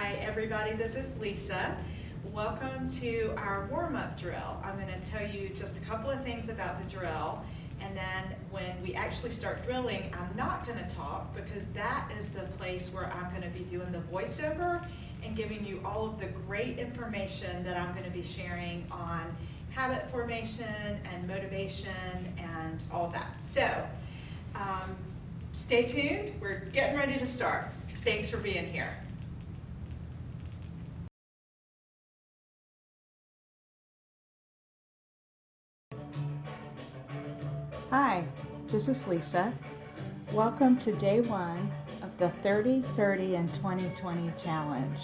Hi everybody, this is Lisa. Welcome to our warm-up drill. I'm going to tell you just a couple of things about the drill, and then when we actually start drilling, I'm not going to talk because that is the place where I'm going to be doing the voiceover and giving you all of the great information that I'm going to be sharing on habit formation and motivation and all of that. So stay tuned, we're getting ready to start. Thanks for being here. Hi, this is Lisa. Welcome to day one of the 30, 30, and 2020 challenge.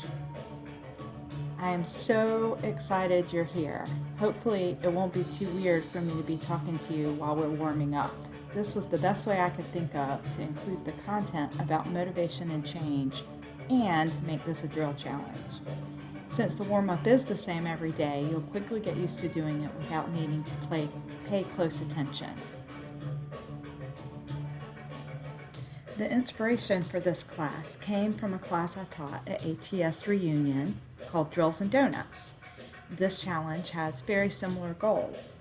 I am so excited you're here. Hopefully it won't be too weird for me to be talking to you while we're warming up. This was the best way I could think of to include the content about motivation and change and make this a drill challenge. Since the warm-up is the same every day, you'll quickly get used to doing it without needing to pay close attention. The inspiration for this class came from a class I taught at ATS Reunion called Drills and Donuts. This challenge has very similar goals.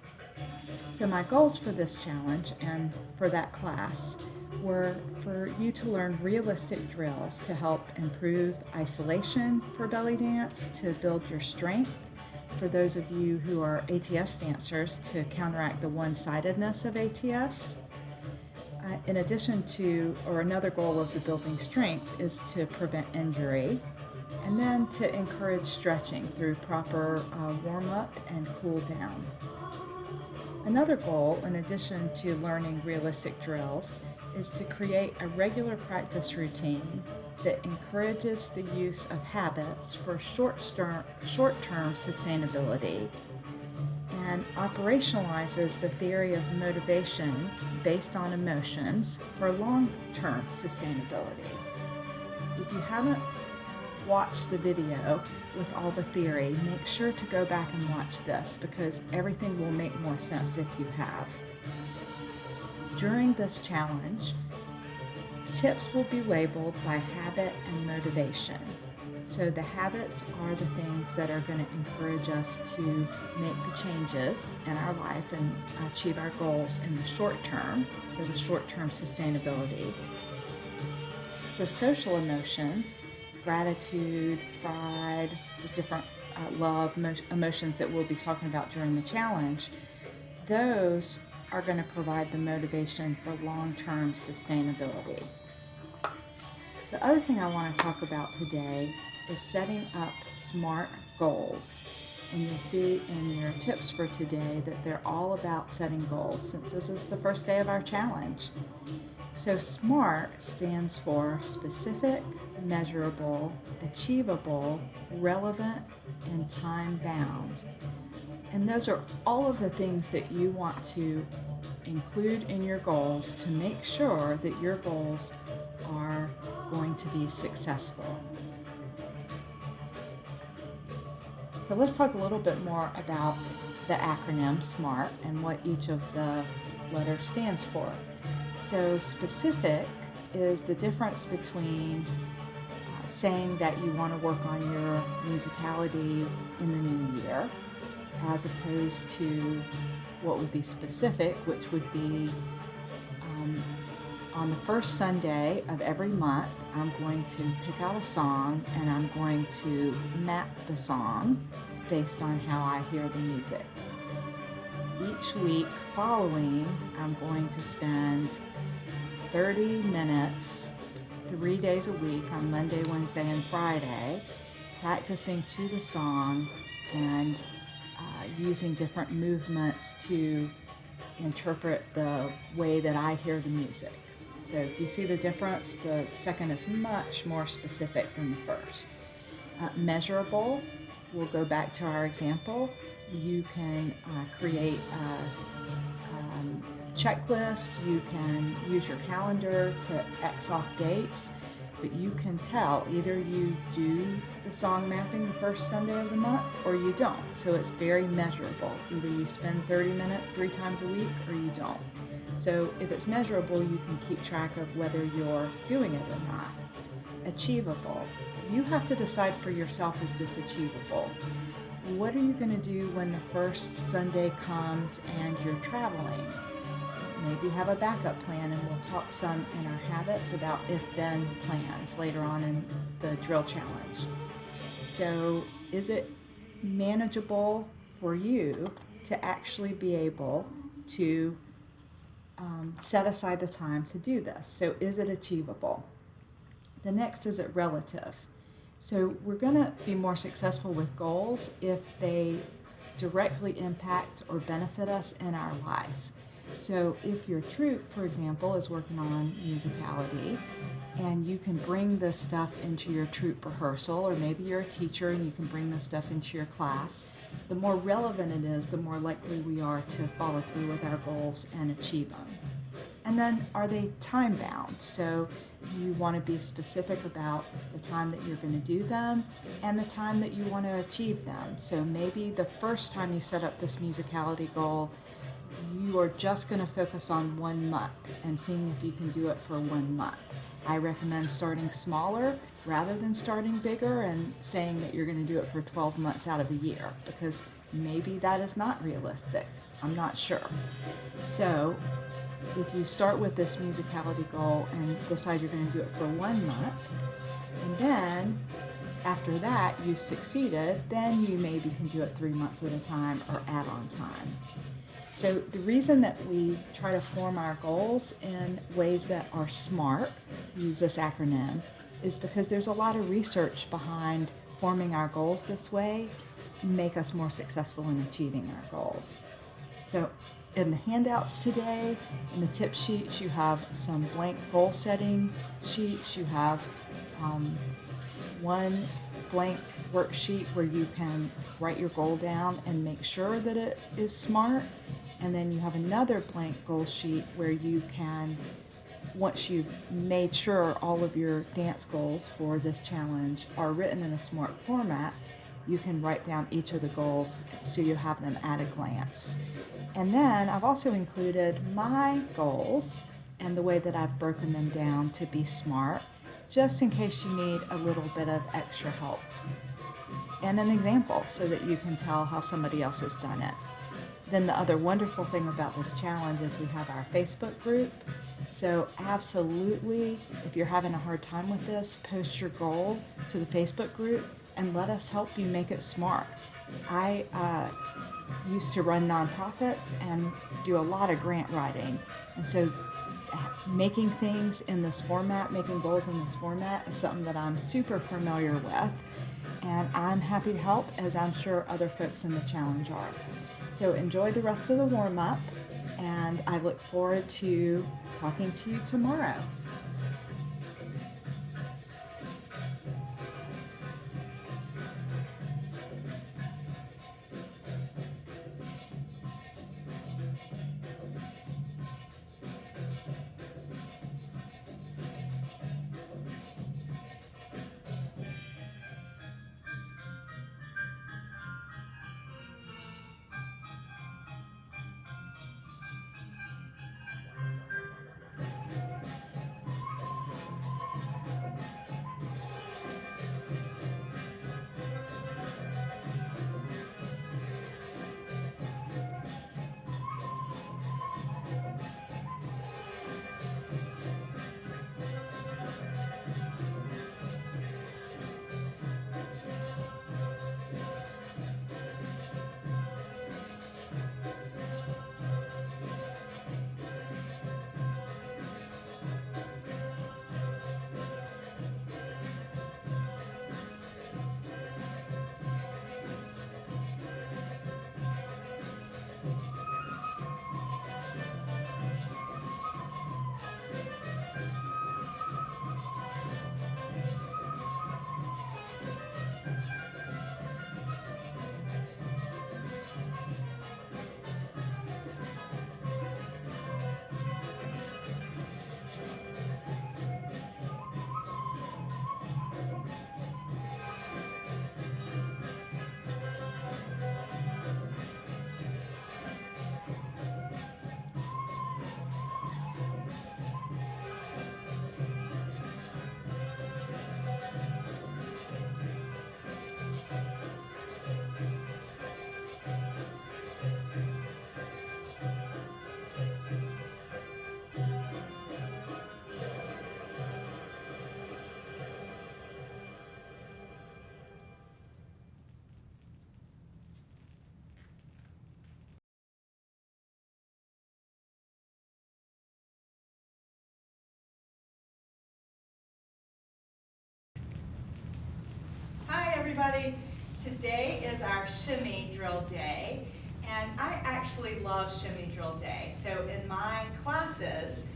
So my goals for this challenge and for that class were for you to learn realistic drills to help improve isolation for belly dance, to build your strength, for those of you who are ATS dancers to counteract the one-sidedness of ATS. In addition to, or another goal of the building strength is to prevent injury, and then to encourage stretching through proper warm-up and cool down. Another goal, in addition to learning realistic drills, is to create a regular practice routine that encourages the use of habits for short-term sustainability and operationalizes the theory of motivation based on emotions for long-term sustainability. If you haven't watched the video with all the theory, make sure to go back and watch this because everything will make more sense if you have. During this challenge, tips will be labeled by habit and motivation. So the habits are the things that are going to encourage us to make the changes in our life and achieve our goals in the short term, so the short-term sustainability. The social emotions, gratitude, pride, the different love emotions that we'll be talking about during the challenge, those are going to provide the motivation for long-term sustainability. The other thing I want to talk about today is setting up SMART goals. And you'll see in your tips for today that they're all about setting goals since this is the first day of our challenge. So SMART stands for specific, measurable, achievable, relevant, and time-bound. And those are all of the things that you want to include in your goals to make sure that your goals are going to be successful. So let's talk a little bit more about the acronym SMART and what each of the letters stands for. So specific is the difference between saying that you want to work on your musicality in the new year as opposed to what would be specific, which would be on the first Sunday of every month, I'm going to pick out a song and I'm going to map the song based on how I hear the music. Each week following, I'm going to spend 30 minutes, 3 days a week on Monday, Wednesday, and Friday, practicing to the song and using different movements to interpret the way that I hear the music. So do you see the difference? The second is much more specific than the first. Measurable, we'll go back to our example. You can create a checklist, you can use your calendar to X off dates, but you can tell either you do the song mapping the first Sunday of the month or you don't. So it's very measurable. Either you spend 30 minutes 3 times a week or you don't. So if it's measurable, you can keep track of whether you're doing it or not. Achievable. you have to decide for yourself, is this achievable? What are you going to do when the first Sunday comes and you're traveling? Maybe have a backup plan, and we'll talk some in our habits about if-then plans later on in the drill challenge. So is it manageable for you to actually be able to set aside the time to do this? So is it achievable? The next, is it relative? So we're going to be more successful with goals if they directly impact or benefit us in our life. So if your troop, for example, is working on musicality, and you can bring this stuff into your troop rehearsal, or maybe you're a teacher and you can bring this stuff into your class, the more relevant it is, the more likely we are to follow through with our goals and achieve them. And then, are they time bound? So you want to be specific about the time that you're going to do them and the time that you want to achieve them. So maybe the first time you set up this musicality goal, you are just going to focus on 1 month and seeing if you can do it for 1 month. I recommend starting smaller rather than starting bigger and saying that you're going to do it for 12 months out of a year, because maybe that is not realistic. I'm not sure. So if you start with this musicality goal and decide you're going to do it for 1 month, and then after that you've succeeded, then you maybe can do it 3 months at a time or add on time. So the reason that we try to form our goals in ways that are SMART, to use this acronym, is because there's a lot of research behind forming our goals this way, make us more successful in achieving our goals. So in the handouts today, in the tip sheets, you have some blank goal setting sheets. You have one blank worksheet where you can write your goal down and make sure that it is SMART. And then you have another blank goal sheet where you can, once you've made sure all of your dance goals for this challenge are written in a SMART format, you can write down each of the goals so you have them at a glance. And then I've also included my goals and the way that I've broken them down to be SMART, just in case you need a little bit of extra help. And an example so that you can tell how somebody else has done it. Then the other wonderful thing about this challenge is we have our Facebook group. So absolutely, if you're having a hard time with this, post your goal to the Facebook group and let us help you make it SMART. I used to run nonprofits and do a lot of grant writing. And so making things in this format, making goals in this format is something that I'm super familiar with. And I'm happy to help, as I'm sure other folks in the challenge are. So enjoy the rest of the warm-up, and I look forward to talking to you tomorrow. everybody. Today is our shimmy drill day, and I actually love shimmy drill day. So in my classes,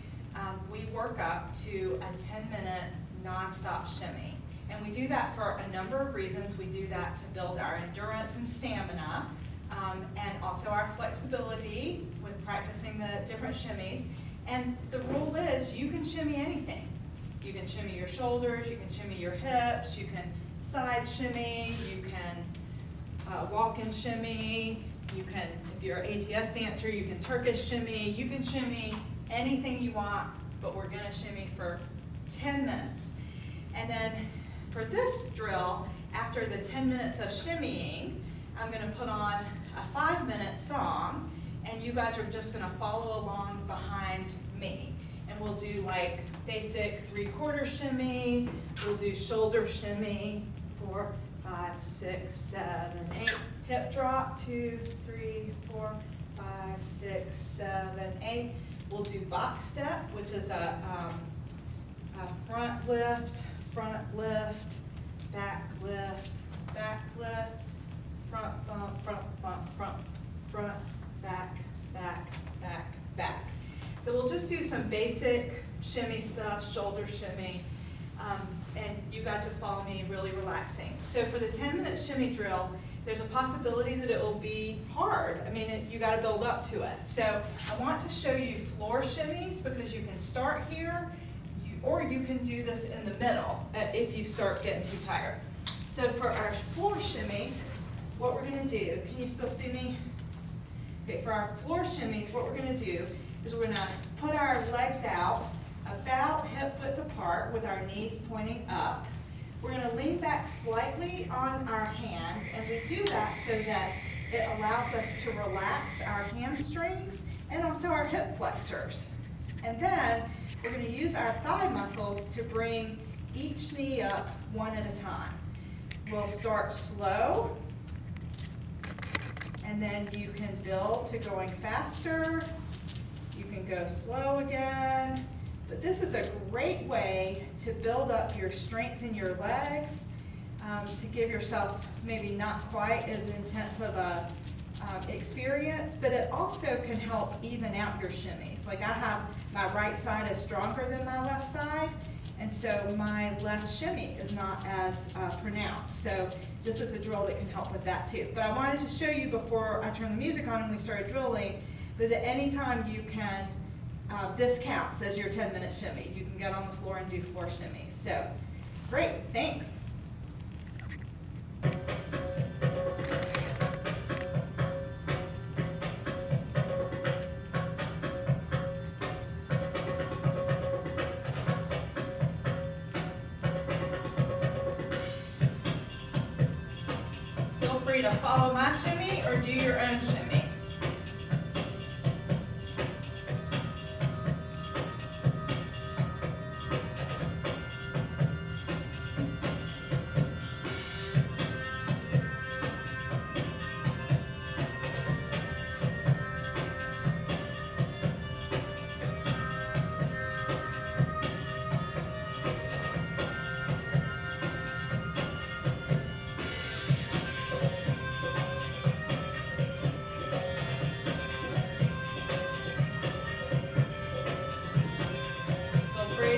we work up to a 10-minute non-stop shimmy. And we do that for a number of reasons. We do that to build our endurance and stamina, and also our flexibility with practicing the different shimmies. And the rule is you can shimmy anything. You can shimmy your shoulders, you can shimmy your hips, you can side shimmy, you can walk and shimmy, you can, if you're an ATS dancer, you can Turkish shimmy, you can shimmy anything you want, but we're gonna shimmy for 10 minutes. And then for this drill, after the 10 minutes of shimmying, I'm gonna put on a 5-minute song, and you guys are just gonna follow along behind me. And we'll do like basic 3/4 shimmy, we'll do shoulder shimmy, 4, 5, 6, 7, 8, hip drop, 2, 3, 4, 5, 6, 7, 8. We'll do box step, which is a front lift, back lift, front bump, front, back, back. So we'll just do some basic shimmy stuff, shoulder shimmy, and you guys just follow me, really relaxing. So for the 10-minute shimmy drill, there's a possibility that it will be hard. I mean, you gotta build up to it. So I want to show you floor shimmies because you can start here, or you can do this in the middle if you start getting too tired. So for our floor shimmies, what we're gonna do, can you still see me? Okay, for our floor shimmies, what we're gonna do is we're gonna put our legs out about hip-width apart with our knees pointing up. We're gonna lean back slightly on our hands, and we do that so that it allows us to relax our hamstrings and also our hip flexors. And then we're gonna use our thigh muscles to bring each knee up one at a time. We'll start slow, and then you can build to going faster. You can go slow again, but this is a great way to build up your strength in your legs, to give yourself maybe not quite as intense of a experience, but it also can help even out your shimmies. Like I have, my right side is stronger than my left side, and so my left shimmy is not as pronounced. So this is a drill that can help with that too. But I wanted to show you before I turned the music on and we started drilling, because at any time you can, this counts as your 10-minute shimmy. You can get on the floor and do floor shimmies. So, great, thanks. Feel free to follow my shimmy or do your own shimmy.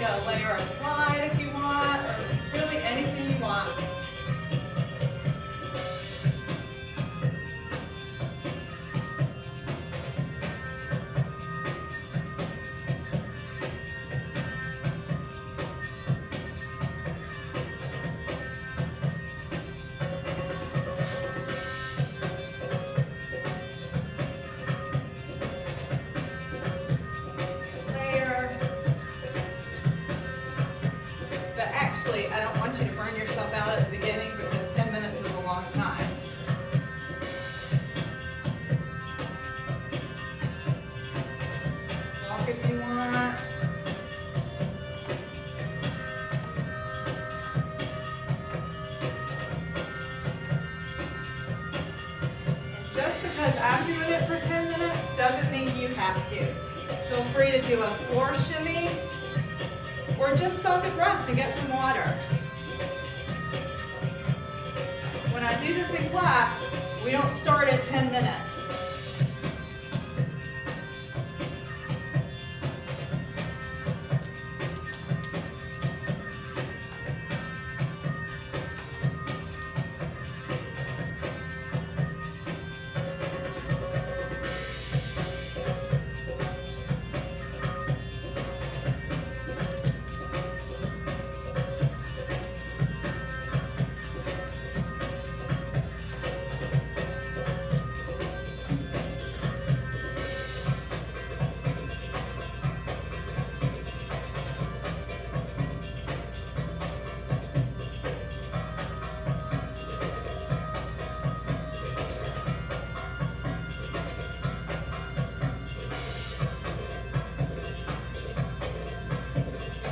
To layer a slide if you want, or really anything you want. I don't want you to burn yourself out at the beginning because 10 minutes is a long time. Walk if you want. And just because I'm doing it for 10 minutes doesn't mean you have to. Feel free to do a floor shimmy, or just stop and rest and get some water. when I do this in class, we don't start at 10 minutes.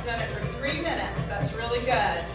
Done it for 3 minutes. That's really good.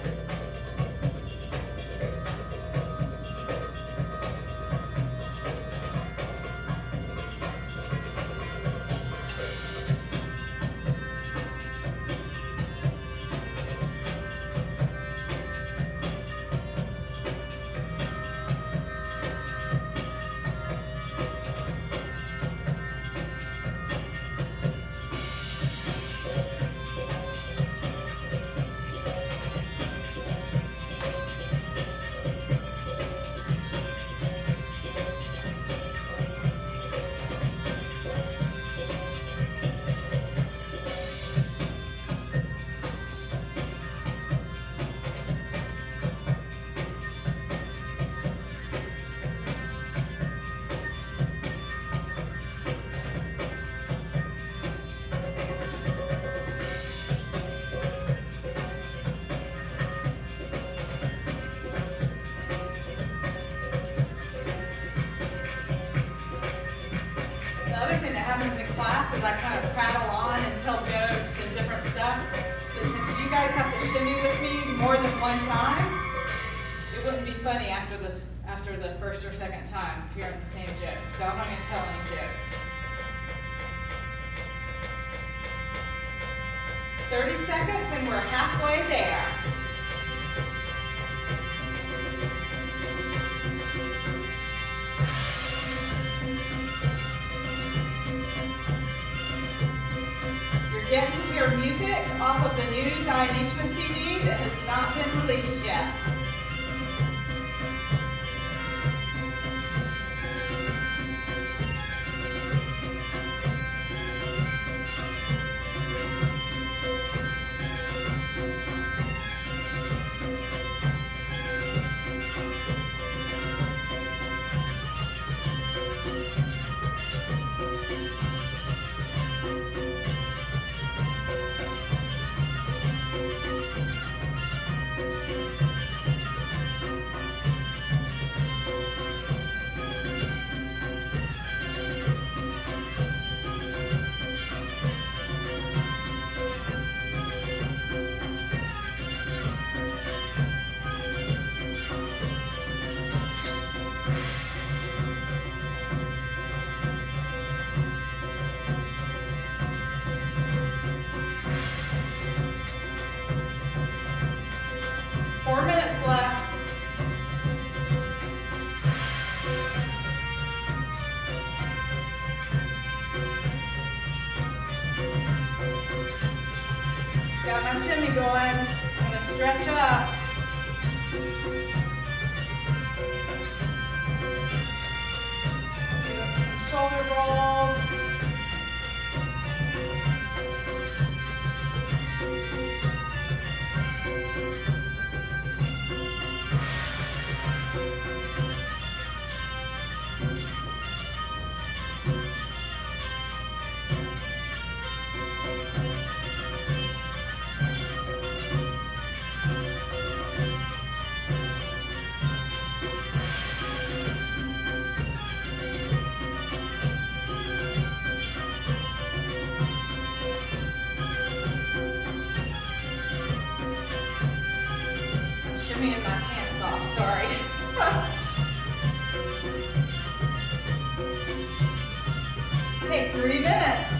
I kind of prattle on and tell jokes and different stuff. But since you guys have to shimmy with me more than one time, it wouldn't be funny after the first or second time hearing the same joke. So I'm not going to tell any jokes. 30 seconds and we're halfway there. Getting to hear music off of the new Dionysia CD that has not been released yet. Got my shimmy going. I'm going to stretch up. Do some shoulder rolls. Shimmying my pants off, sorry. Hey, 3 minutes.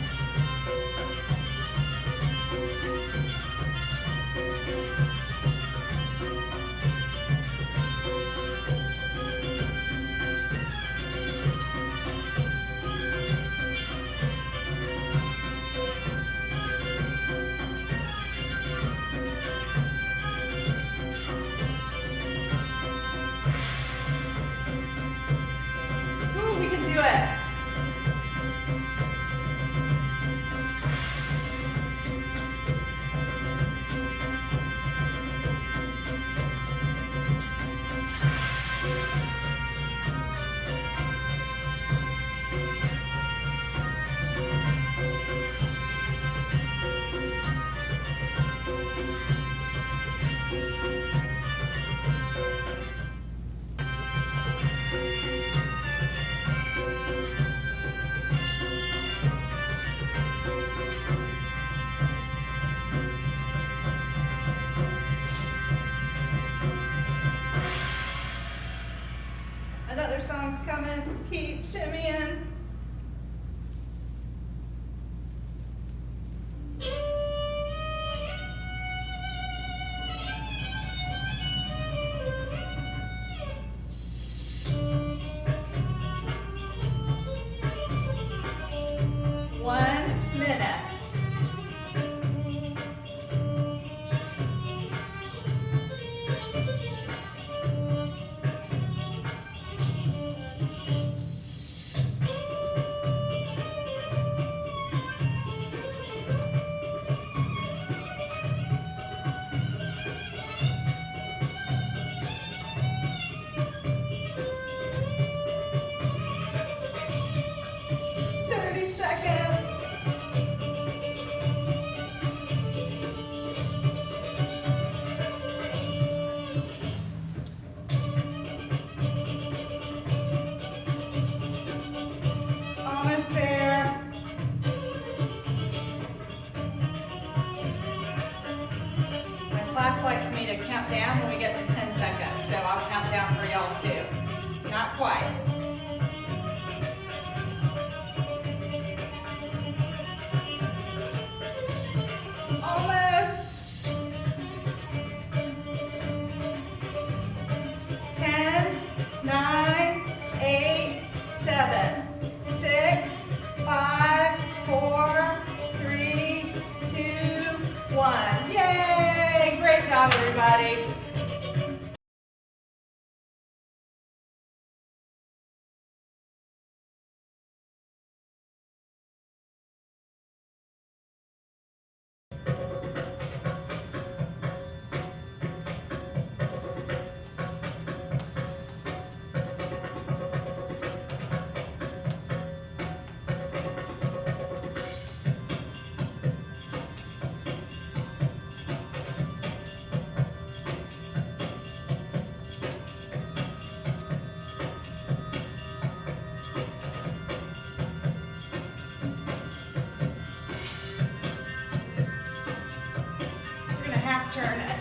job, everybody. We're gonna half turn it.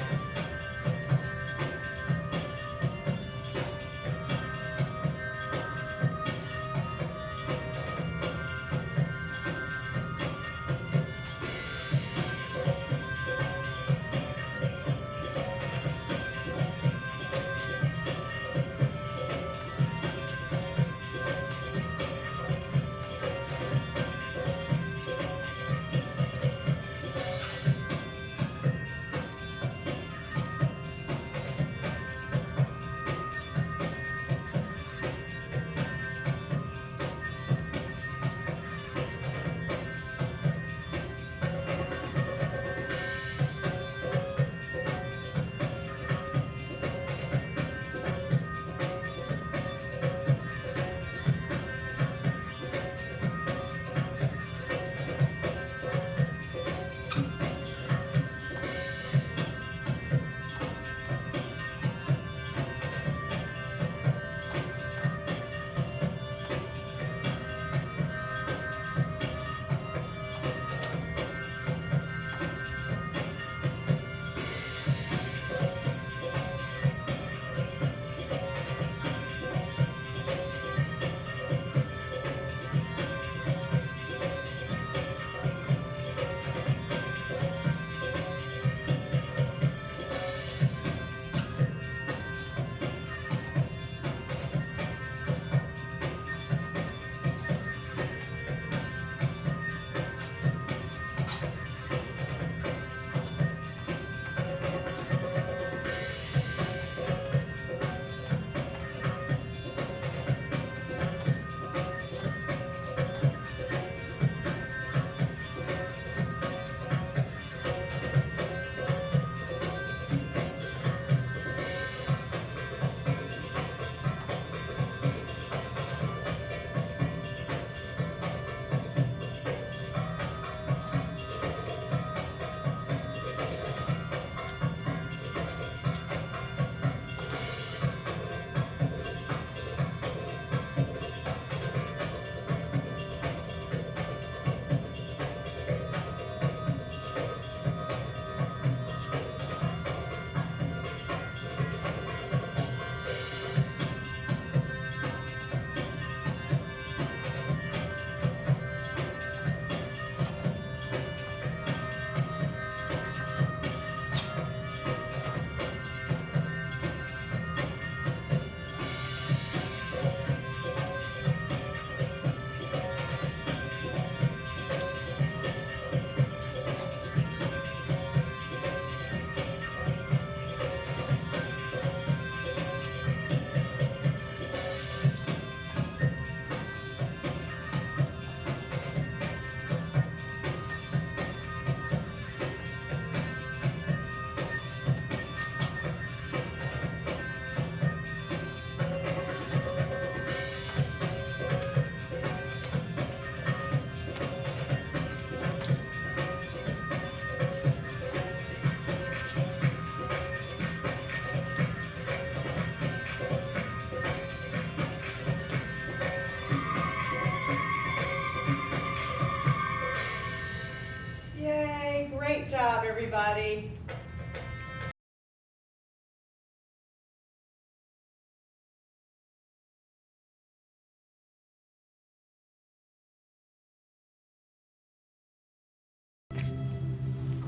Yay, great job, everybody.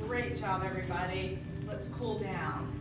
Great job, everybody. Let's cool down.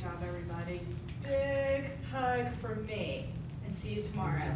job, everybody. Big hug from me, and see you tomorrow.